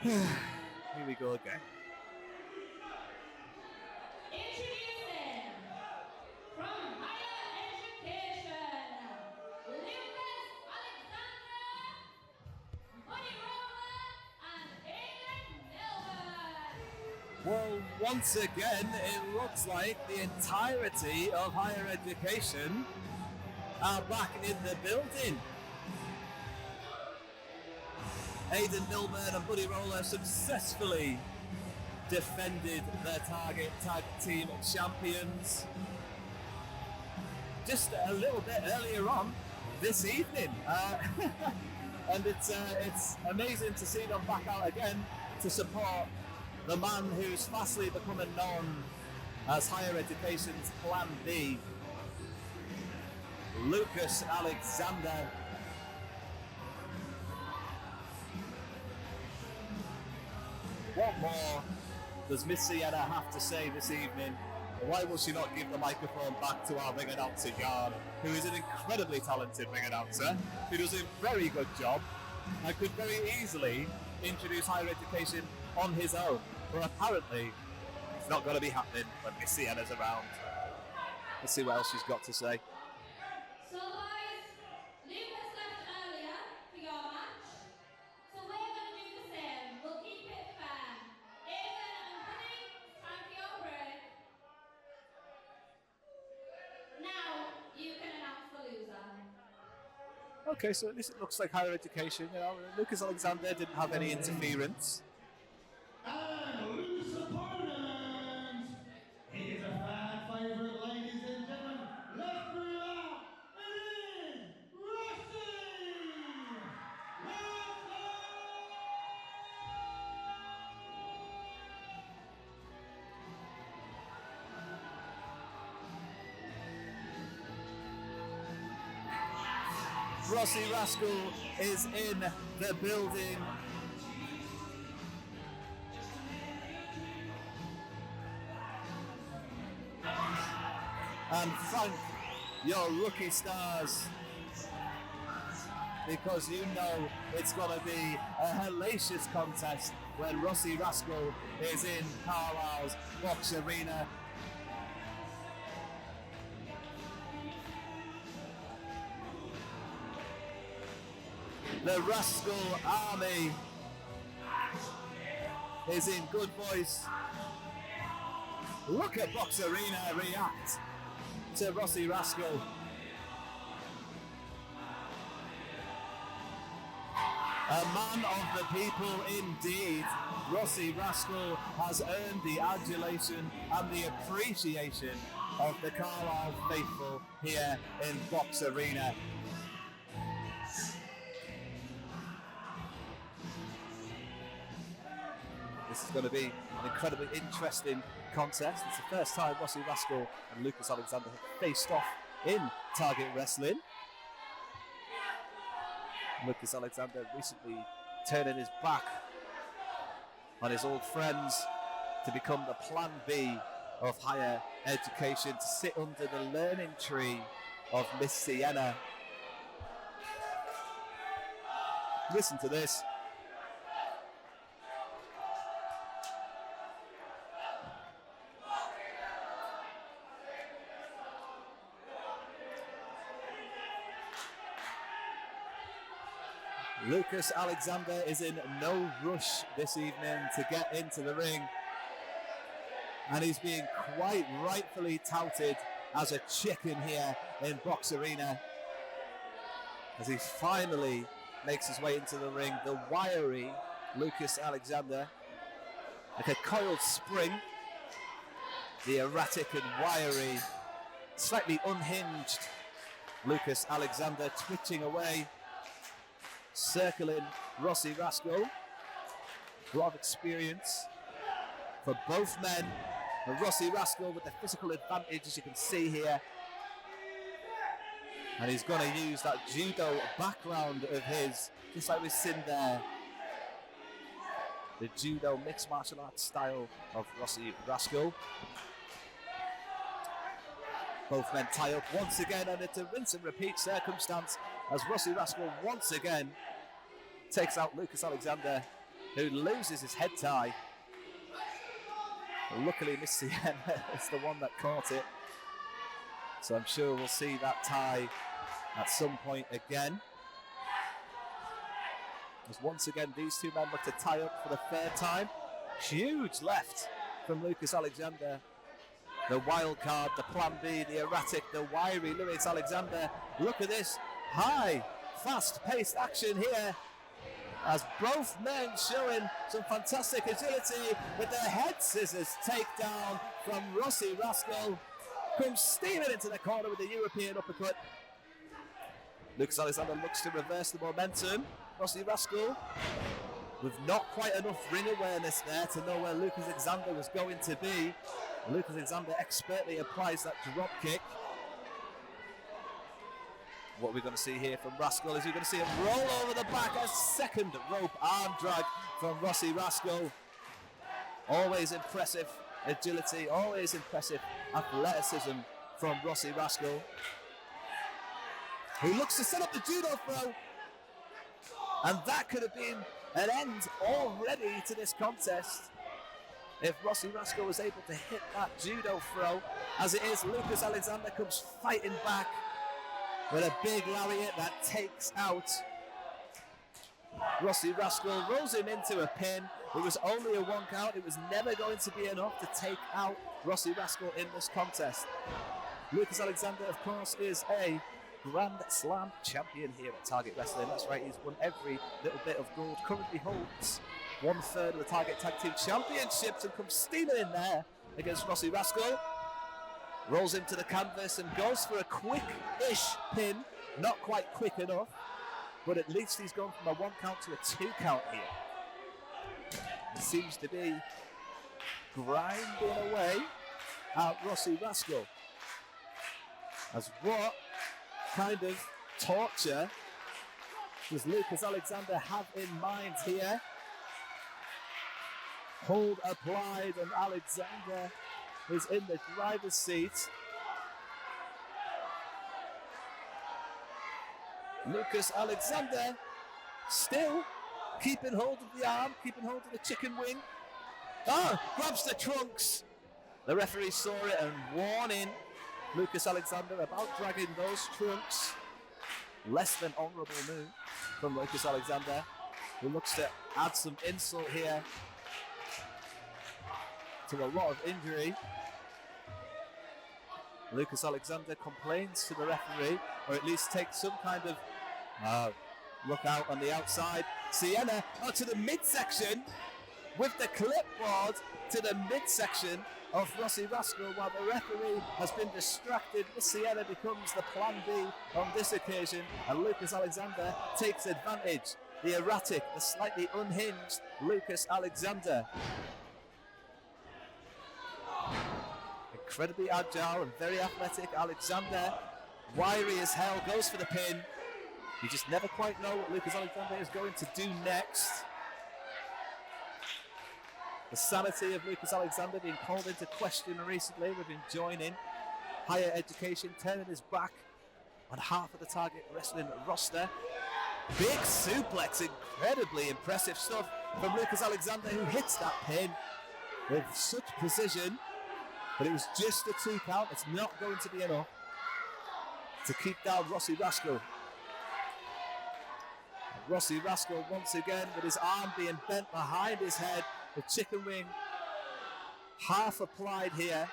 Here we go again. Introducing from higher education, Lucas Alexander, Bunny Roller, and Aiden Milburn. Well, once again, it looks like the entirety of higher education are back in the building. Aiden Milburn and Buddy Roller successfully defended their Target Tag Team Champions just a little bit earlier on this evening. And it's amazing to see them back out again to support the man who's fastly becoming known as higher education's Plan B, Lucas Alexander. What more does Miss Sienna have to say this evening? Why will she not give the microphone back to our ring announcer, Jan, who is an incredibly talented ring announcer, who does a very good job, and could very easily introduce higher education on his own. But apparently, it's not going to be happening when Miss Sienna's around. Let's see what else she's got to say. So guys, Lucas left earlier for your match, so we're going to do the same. We'll keep it fair. Aiden and Bunny, it's time for your break. Now, you can announce the loser. Okay, so at least it looks like higher education. You know, Lucas Alexander didn't have any interference. And loose opponent! He is a fan favourite, ladies and gentlemen. Let's bring it out and in Rossy Rossy Rascal is in the building. And thank your lucky stars, because you know it's going to be a hellacious contest when Rossy Rascal is in Carlisle's Box Arena. The Rascal Army is in good voice. Look at Box Arena react to Rossy Rascal. A man of the people indeed. Rossy Rascal has earned the adulation and the appreciation of the Carlisle faithful here in Box Arena. This is going to be an incredibly interesting contest. It's the first time Rossy Rascal and Lucas Alexander have faced off in Target Wrestling. Lucas Alexander recently turning his back on his old friends to become the Plan B of higher education, to sit under the learning tree of Miss Sienna. Listen to this. Lucas Alexander is in no rush this evening to get into the ring, and he's being quite rightfully touted as a chicken here in Box Arena as he finally makes his way into the ring. The wiry Lucas Alexander, like a coiled spring, the erratic and wiry, slightly unhinged Lucas Alexander twitching away, circling Rossy Rascal. A lot of experience for both men. And Rossy Rascal with the physical advantage, as you can see here. And he's going to use that judo background of his, just like we've seen there. The judo mixed martial arts style of Rossy Rascal. Both men tie up once again, and it's a rinse and repeat circumstance as Rossy Rascal once again takes out Lucas Alexander who loses his head tie. Luckily, Miss Sienna is the one that caught it. So I'm sure we'll see that tie at some point again. As once again, these two men look to tie up for the third time. Huge left from Lucas Alexander. The wild card, the plan B, the erratic, the wiry Lucas Alexander. Look at this high, fast-paced action here, as both men showing some fantastic agility with their head scissors takedown from Rossy Rascal. Comes steaming into the corner with the European uppercut. Lucas Alexander looks to reverse the momentum. Rossy Rascal with not quite enough ring awareness there to know where Lucas Alexander was going to be. Lucas Alexander expertly applies that drop kick. What we're going to see here from Rascal is you're going to see him roll over the back. A second rope arm drag from Rossy Rascal. Always impressive agility, always impressive athleticism from Rossy Rascal. He looks to set up the judo throw. And that could have been an end already to this contest if Rossy Rascal was able to hit that judo throw. As it is, Lucas Alexander comes fighting back with a big lariat that takes out Rossy Rascal, rolls him into a pin. It was only a 1 count. It was never going to be enough to take out Rossy Rascal in this contest. Lucas Alexander, of course, is a Grand Slam champion here at Target Wrestling. That's right, he's won every little bit of gold. Currently holds 1/3 of the Target Tag Team Championships and comes steaming in there against Rossy Rascal. Rolls him to the canvas and goes for a quick-ish pin. Not quite quick enough, but at least he's gone from a 1 count to a 2 count here. He seems to be grinding away at Rossy Rascal. As what kind of torture does Lucas Alexander have in mind here? Hold applied, and Alexander is in the driver's seat. Lucas Alexander still keeping hold of the arm, keeping hold of the chicken wing. Oh, grabs the trunks. The referee saw it and warning Lucas Alexander about dragging those trunks. Less than honourable move from Lucas Alexander, who looks to add some insult here to a lot of injury. Lucas Alexander complains to the referee, or at least takes some kind of look out on the outside. Sienna to the midsection with the clipboard to the midsection of Rossy Rascal, while the referee has been distracted. Sienna becomes the plan B on this occasion, and Lucas Alexander takes advantage. The erratic, the slightly unhinged Lucas Alexander. Incredibly agile and very athletic Alexander, wiry as hell, goes for the pin. You just never quite know what Lucas Alexander is going to do next. The sanity of Lucas Alexander being called into question recently with him joining higher education, turning his back on half of the Target Wrestling roster. Big suplex, incredibly impressive stuff from Lucas Alexander, who hits that pin with such precision. But it was just a 2 count. It's not going to be enough to keep down Rossy Rascal. Rossy Rascal once again with his arm being bent behind his head. The chicken wing half applied here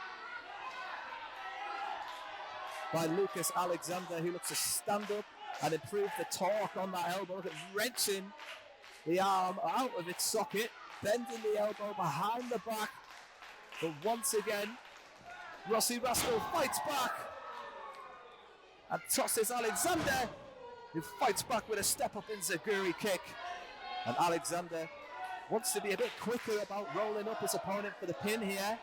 by Lucas Alexander, who looks to stand up and improve the torque on that elbow. Look at wrenching the arm out of its socket, bending the elbow behind the back. But once again, Rossy Rascal fights back and tosses Alexander, who fights back with a step-up enziguri kick. And Alexander wants to be a bit quicker about rolling up his opponent for the pin here.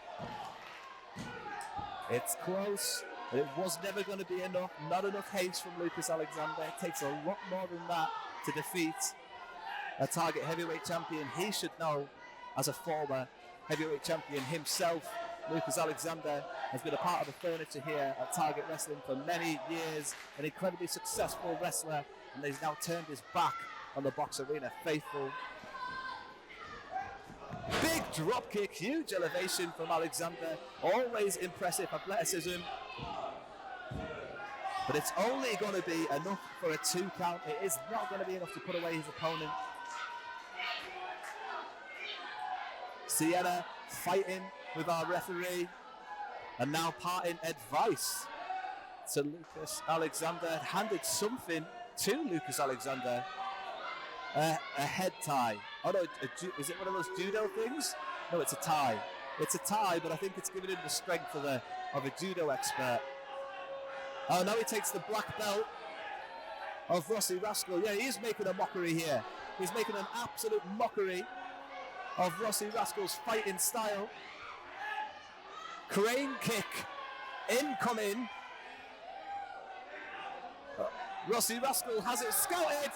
It's close, but it was never going to be enough. Not enough haste from Lucas Alexander. It takes a lot more than that to defeat a Target heavyweight champion. He should know, as a former heavyweight champion himself. Lucas Alexander has been a part of the furniture here at Target Wrestling for many years. An incredibly successful wrestler, and he's now turned his back on the box arena faithful. Big drop kick, huge elevation from Alexander. Always impressive athleticism. But it's only going to be enough for a 2 count. It is not going to be enough to put away his opponent. Sienna fighting with our referee and now parting advice to Lucas Alexander. Handed something to Lucas Alexander. A head tie. Oh no, is it one of those judo things? No, it's a tie. It's a tie, but I think it's giving him the strength of a judo expert. Oh, now he takes the black belt of Rossy Rascal. Yeah, he is making a mockery here. He's making an absolute mockery of Rossy Rascal's fighting style. Crane kick incoming. Rossy Rascal has it scouted.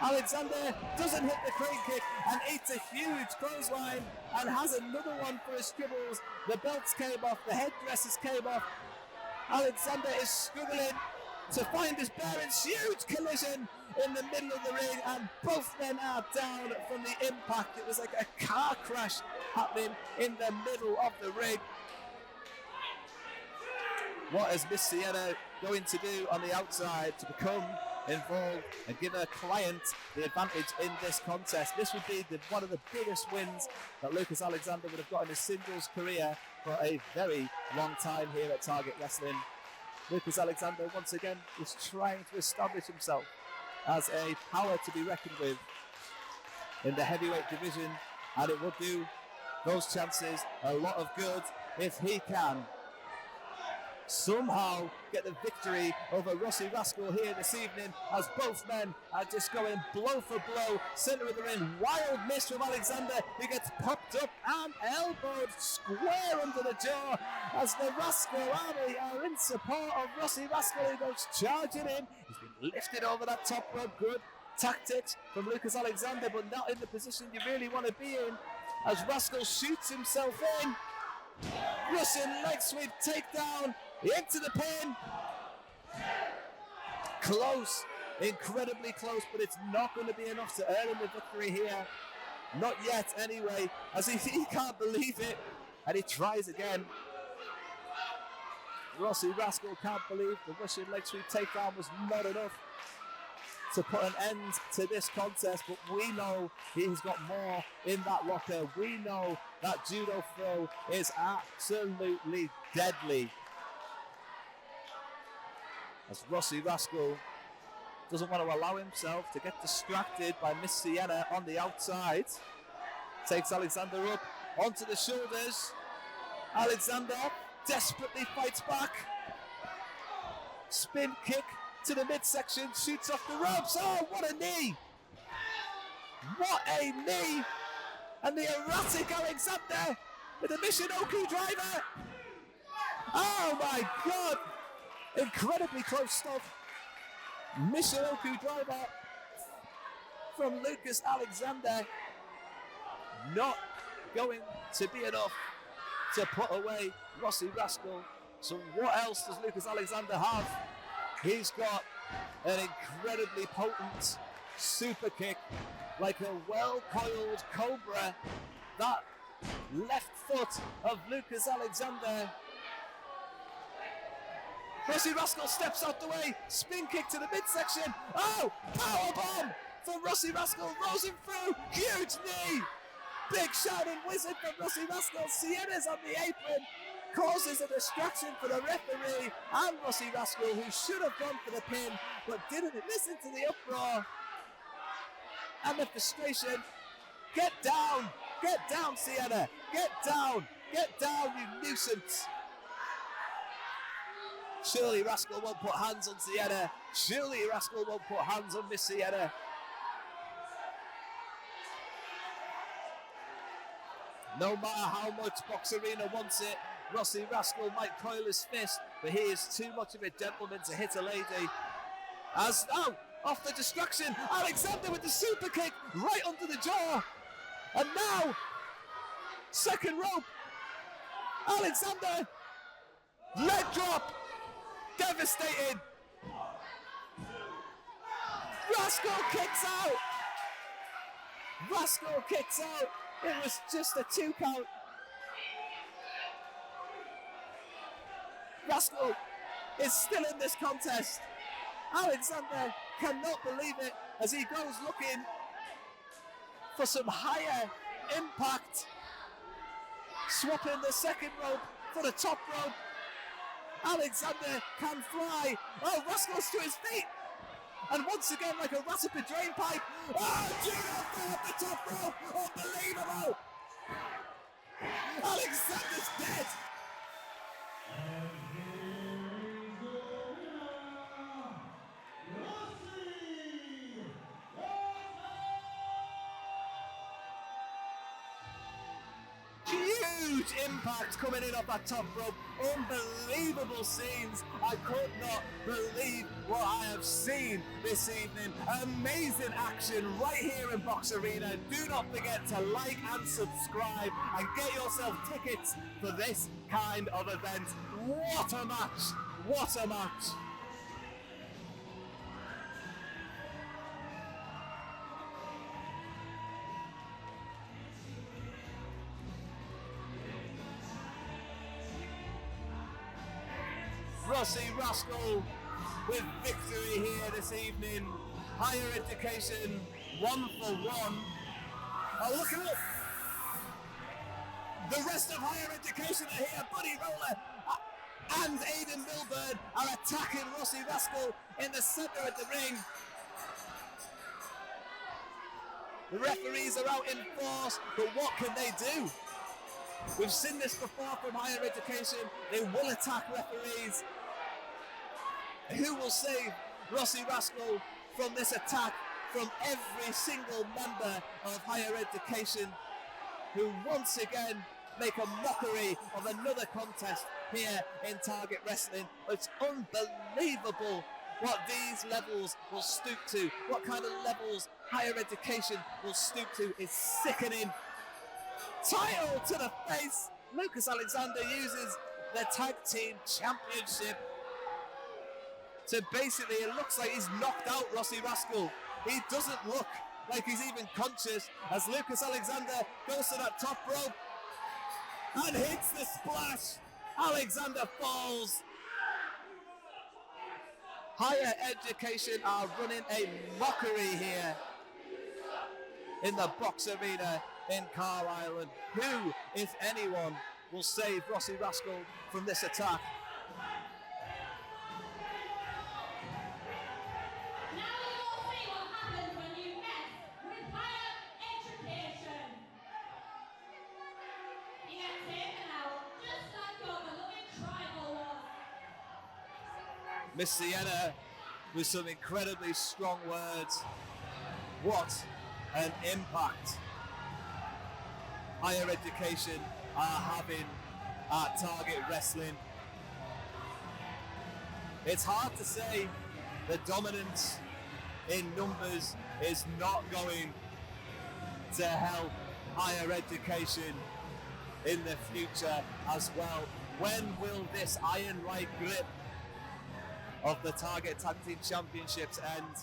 Alexander doesn't hit the crane kick and eats a huge clothesline and has another one for his tribbles. The belts came off, the headdresses came off. Alexander is struggling to find his bearings. Huge collision in the middle of the ring and both men are down from the impact. It was like a car crash happening in the middle of the ring. What is Miss Sienna going to do on the outside to become involved and give her client the advantage in this contest? This would be one of the biggest wins that Lucas Alexander would have got in his singles career for a very long time here at Target Wrestling. Lucas Alexander once again is trying to establish himself as a power to be reckoned with in the heavyweight division, and it will do those chances a lot of good if he can somehow get the victory over Rossy Rascal here this evening, as both men are just going blow for blow. Center of the ring, wild miss from Alexander, who gets popped up and elbowed square under the jaw as the Rascal army are in support of Rossy Rascal, who goes charging in. He's been lifted over that top rope. Good tactics from Lucas Alexander, but not in the position you really want to be in, as Rascal shoots himself in. Russian leg sweep takedown into the pin. Close, incredibly close, but it's not going to be enough to earn him the victory here. Not yet, anyway, as he can't believe it, and he tries again. Rossy Rascal can't believe the Russian leg sweep takedown was not enough to put an end to this contest, but we know he's got more in that locker. We know that judo throw is absolutely deadly. As Rossy Rascal doesn't want to allow himself to get distracted by Miss Sienna on the outside. Takes Alexander up onto the shoulders. Alexander desperately fights back. Spin kick to the midsection, shoots off the ropes. Oh, what a knee! What a knee! And the erratic Alexander with a Michinoku driver. Oh my God! Incredibly close stuff. Michinoku driver from Lucas Alexander. Not going to be enough to put away Rossy Rascal. So what else does Lucas Alexander have? He's got an incredibly potent super kick, like a well-coiled cobra. That left foot of Lucas Alexander. Rossy Rascal steps out the way, spin kick to the midsection. Oh, powerbomb from Rossy Rascal, rolls him through, huge knee. Big shining wizard from Rossy Rascal. Sienna's on the apron, causes a distraction for the referee and Rossy Rascal, who should have gone for the pin, but didn't listen to the uproar and the frustration. Get down, Sienna, get down, you nuisance. Surely Rascal won't put hands on Sienna. Surely Rascal won't put hands on Miss Sienna. No matter how much Box Arena wants it, Rossy Rascal might coil his fist, but he is too much of a gentleman to hit a lady. As, oh, off the distraction, Alexander with the super kick right under the jaw. And now, second rope, Alexander, leg drop, devastating. Rascal kicks out. It was just a 2 count. Rascal is still in this contest. Alexander cannot believe it as he goes looking for some higher impact. Swapping the second rope for the top rope. Alexander can fly. Oh, Rascal's to his feet. And once again, like a rat up a drain pipe. Oh, Judo off the top rope. Unbelievable. Alexander's dead. And here is the winner, Rossy Rascal! Huge impact coming in off that top rope. Unbelievable scenes. I could not believe what I have seen this evening. Amazing action right here in Box Arena. Do not forget to like and subscribe and get yourself tickets for this kind of event. What a match! What a match! Rossy Rascal with victory here this evening. Higher Education 1 for 1. Oh, look at it! The rest of Higher Education are here. Buddy Roller and Aidan Milburn are attacking Rossy Rascal in the centre of the ring. The referees are out in force, but what can they do? We've seen this before from Higher Education. They will attack referees. Who will save Rossy Rascal from this attack from every single member of Higher Education, who once again make a mockery of another contest here in Target Wrestling? It's unbelievable what these levels will stoop to, what kind of levels Higher Education will stoop to. Is sickening. Title to the face. Lucas Alexander uses the Tag Team Championship to basically, it looks like he's knocked out Rossy Rascal. He doesn't look like he's even conscious as Lucas Alexander goes to that top rope and hits the splash. Alexander falls. Higher Education are running a mockery here in the Box Arena in Carlisle. And who, if anyone, will save Rossy Rascal from this attack? Now you all see what happens when you mess with higher education. You get taken out just like your beloved tribal was. Miss Sienna with some incredibly strong words. What an impact Higher Education are having at Target Wrestling. It's hard to say the dominance in numbers is not going to help Higher Education in the future as well. When will this iron-like grip of the Target Tag Team Championships end?